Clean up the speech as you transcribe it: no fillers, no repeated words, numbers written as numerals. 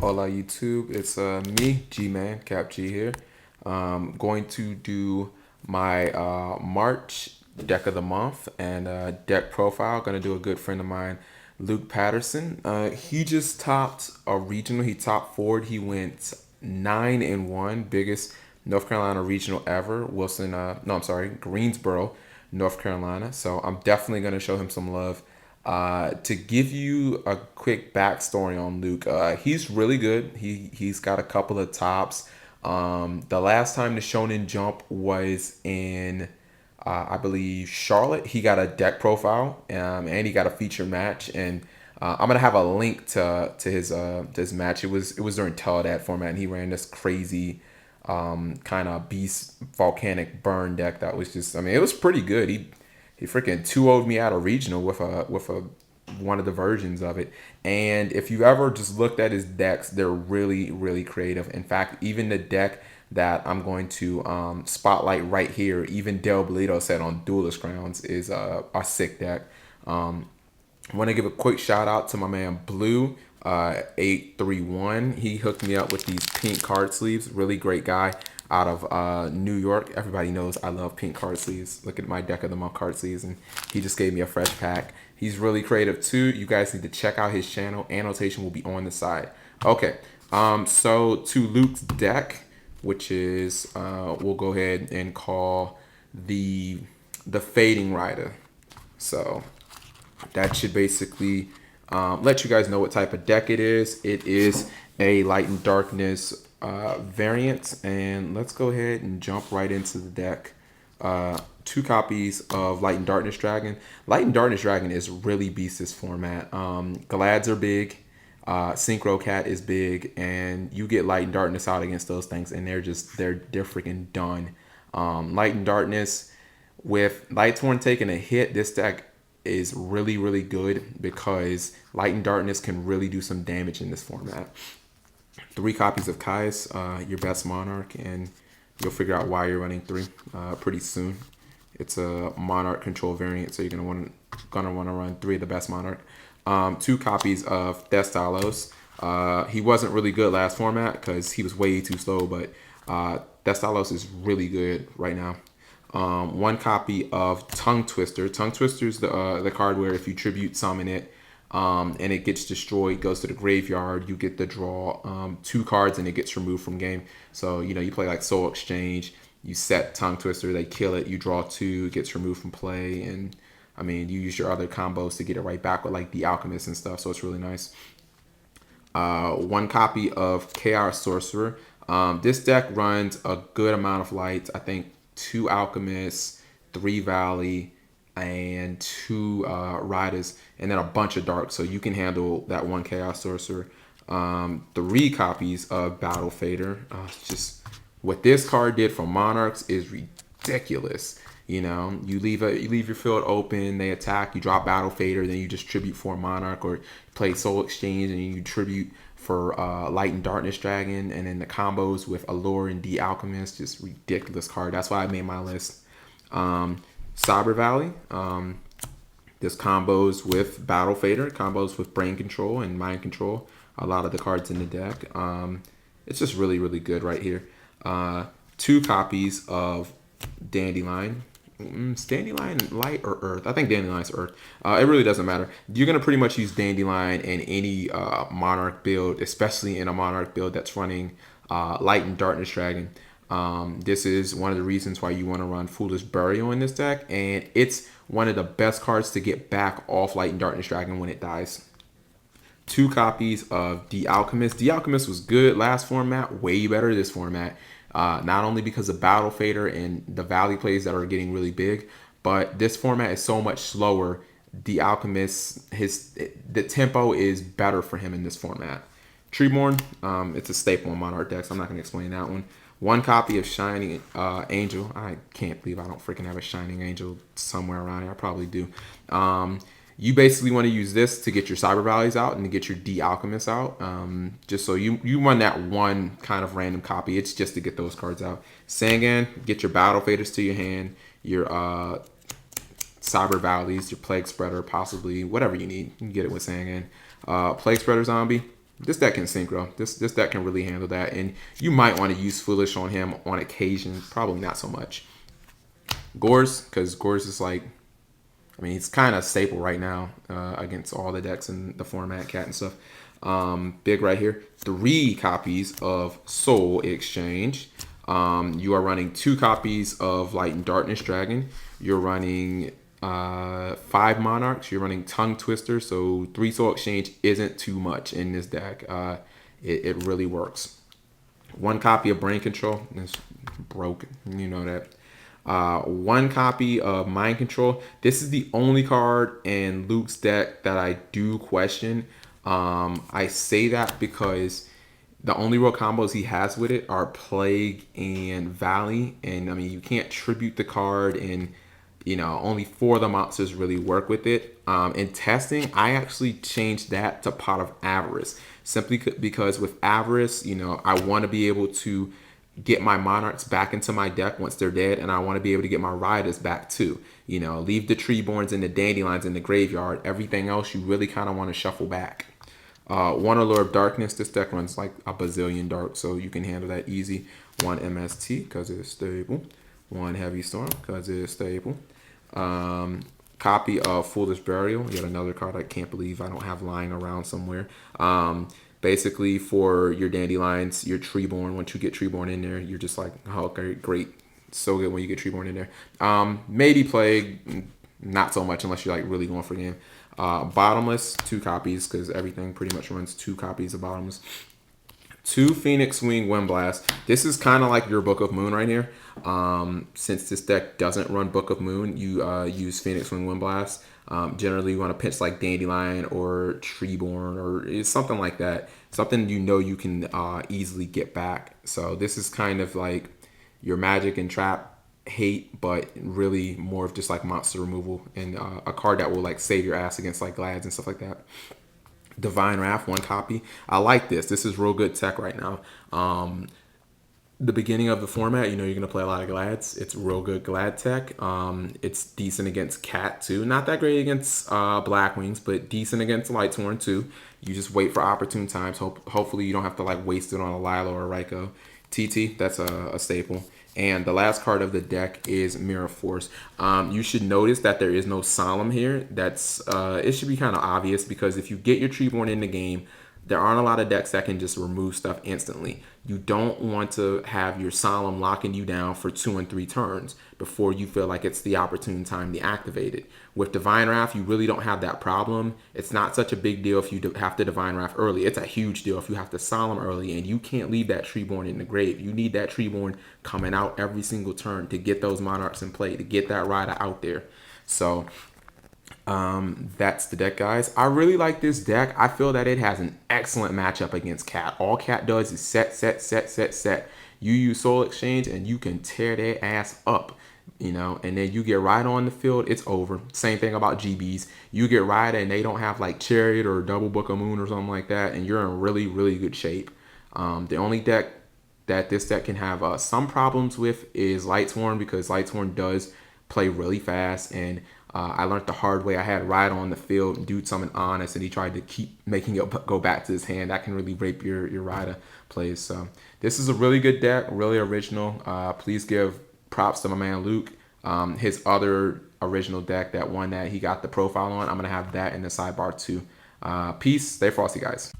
Hola YouTube, it's me, G-Man, Cap G here. Going to do my March deck of the month and deck profile. Gonna do a good friend of mine, Luke Patterson. He just topped a regional. He topped forward. He went 9-1, biggest North Carolina regional ever. Greensboro, North Carolina. So I'm definitely gonna show him some love. To give you a quick backstory on Luke, he's really good. He's got a couple of tops. The last time the Shonen Jump was in, I believe, Charlotte. He got a deck profile, and he got a feature match. And I'm gonna have a link to his match. It was during Teledad format, and he ran this crazy kind of beast volcanic burn deck that was just, I mean, it was pretty good. He freaking 2-0'd me out of regional with a one of the versions of it. And if you ever just looked at his decks, they're really, really creative. In fact, even the deck that I'm going to spotlight right here, even Del Bolito said on Duelist Grounds, is a sick deck. I want to give a quick shout out to my man Blue 831. He hooked me up with these pink card sleeves. Really great guy out of New York. Everybody knows I love pink card sleeves. Look at my deck of the month card sleeves, and he just gave me a fresh pack. He's really creative too. You guys need to check out his channel. Annotation will be on the side. Okay, so to Luke's deck, which is we'll go ahead and call the Fading Raida. So that should basically let you guys know what type of deck it is. It is a Light and Darkness variant, and let's go ahead and jump right into the deck. 2 copies of Light and Darkness Dragon. Light and Darkness Dragon is really beast this format. Glads are big, Synchro Cat is big, and you get Light and Darkness out against those things, and they're freaking done. Light and Darkness with Lightsworn taking a hit, this deck is really, really good because Light and Darkness can really do some damage in this format. 3 copies of Caius, your best Monarch, and you'll figure out why you're running 3 pretty soon. It's a Monarch control variant, so you're gonna want to run 3 of the best Monarch. 2 copies of Thestalos. He wasn't really good last format because he was way too slow, but Thestalos is really good right now. 1 copy of Tongue Twister. Tongue Twister is the card where if you tribute summon it, and it gets destroyed, goes to the graveyard, you get to draw 2 cards and it gets removed from game. So, you play like Soul Exchange, you set Tongue Twister, they kill it, you draw 2, it gets removed from play, and I mean, you use your other combos to get it right back with like the Alchemist and stuff, so it's really nice. 1 copy of Chaos Sorcerer. This deck runs a good amount of lights. I think 2 Alchemists, 3 Valley, and 2 Raidas, and then a bunch of dark, so you can handle that 1 Chaos Sorcerer. 3 copies of Battle Fader. Just what this card did for Monarchs is ridiculous. You leave your field open, they attack, you drop Battle Fader, then you just tribute for a Monarch, or play Soul Exchange and you tribute for Light and Darkness Dragon, and then the combos with Allure and Alchemist, just ridiculous card. That's why I made my list. Cyber Valley. This combos with Battle Fader, combos with Brain Control and Mind Control. A lot of the cards in the deck. It's just really, really good right here. 2 copies of Dandelion. Is Dandelion light or earth? I think Dandelion's earth. It really doesn't matter. You're going to pretty much use Dandelion in any Monarch build, especially in a Monarch build that's running Light and Darkness Dragon. This is one of the reasons why you want to run Foolish Burial in this deck, and it's one of the best cards to get back off Light and Darkness Dragon when it dies. 2 copies of The Alchemist. The Alchemist was good last format, way better this format. Not only because of Battle Fader and the Valley plays that are getting really big, but this format is so much slower. The Alchemist, the tempo is better for him in this format. Treeborn, it's a staple in Monarch decks. I'm not going to explain that one. 1 copy of Shining Angel. I can't believe I don't freaking have a Shining Angel somewhere around here. I probably do. You basically want to use this to get your Cyber Valleys out and to get your D-Alchemist out. Just so you run that 1 kind of random copy. It's just to get those cards out. Sangan, get your Battle Faders to your hand. Your Cyber Valleys, your Plaguespreader, possibly. Whatever you need. You can get it with Sangan. Plaguespreader Zombie. This deck can synchro. This deck can really handle that, and you might want to use Foolish on him on occasion. Probably not so much. Gorz, because Gorz is like, I mean, he's kind of staple right now against all the decks in the format, cat and stuff. Big right here. 3 copies of Soul Exchange. You are running 2 copies of Light and Darkness Dragon. You're running 5 Monarchs. You're running Tongue Twister. So 3 Soul Exchange isn't too much in this deck. It really works. 1 copy of Brain Control. It's broken. You know that. 1 copy of Mind Control. This is the only card in Luke's deck that I do question. I say that because the only real combos he has with it are Plague and Valley, and I mean, you can't tribute the card, and you know, only 4 of the monsters really work with it. In testing, I actually changed that to Pot of Avarice, simply because with Avarice, you know, I want to be able to get my Monarchs back into my deck once they're dead, and I want to be able to get my Raidas back too. You know, leave the Treeborns and the Dandelions in the graveyard. Everything else you really kind of want to shuffle back. 1 Allure of Darkness. This deck runs like a bazillion dark, so you can handle that easy. 1 MST because it's stable. 1 Heavy Storm because it's stable. Copy of Foolish Burial. Yet another card I can't believe I don't have lying around somewhere. Basically, for your Dandelions, your Treeborn, once you get Treeborn in there, you're just like, oh, okay, great. So good when you get Treeborn in there. Maybe Plague, not so much unless you're like really going for game. Bottomless, 2 copies, because everything pretty much runs 2 copies of Bottomless. 2 Phoenix Wing Windblast. This is kind of like your Book of Moon right here. Since this deck doesn't run Book of Moon, you use Phoenix Wing Windblast. Generally, you want to pinch like Dandelion or Treeborn or something like that. Something you know you can easily get back. So this is kind of like your Magic and Trap hate, but really more of just like monster removal and a card that will like save your ass against like Glads and stuff like that. Divine Wrath, 1 copy. I like this. This is real good tech right now. The beginning of the format, you know, you're going to play a lot of Glads. It's real good Glad tech. It's decent against Cat too. Not that great against Blackwings, but decent against Lightsworn too. You just wait for opportune times. Hopefully you don't have to like waste it on a Lilo or a Raikou. TT, that's a staple. And the last card of the deck is Mirror Force. You should notice that there is no Solemn here. That's it should be kind of obvious, because if you get your Treeborn in the game, there aren't a lot of decks that can just remove stuff instantly. You don't want to have your Solemn locking you down for 2 and 3 turns before you feel like it's the opportune time to activate it. With Divine Wrath, you really don't have that problem. It's not such a big deal if you have to Divine Wrath early. It's a huge deal if you have to Solemn early, and you can't leave that Treeborn in the grave. You need that Treeborn coming out every single turn to get those Monarchs in play, to get that Raida out there. So that's the deck, guys. I really like this deck. I feel that it has an excellent matchup against Cat. All Cat does is set. You use Soul Exchange and you can tear their ass up, you know, and then you get Raida on the field, it's over. Same thing about GBs. You get Raida and they don't have like Chariot or Double Book of Moon or something like that, and you're in really, really good shape. The only deck that this deck can have some problems with is Lightsworn, because Lightsworn does play really fast, and I learned the hard way. I had Raida on the field, dude summoned Honest, and he tried to keep making it go back to his hand. That can really rape your Raida plays. So this is a really good deck, really original. Please give props to my man Luke. His other original deck, that one that he got the profile on, I'm going to have that in the sidebar too. Peace. Stay frosty, guys.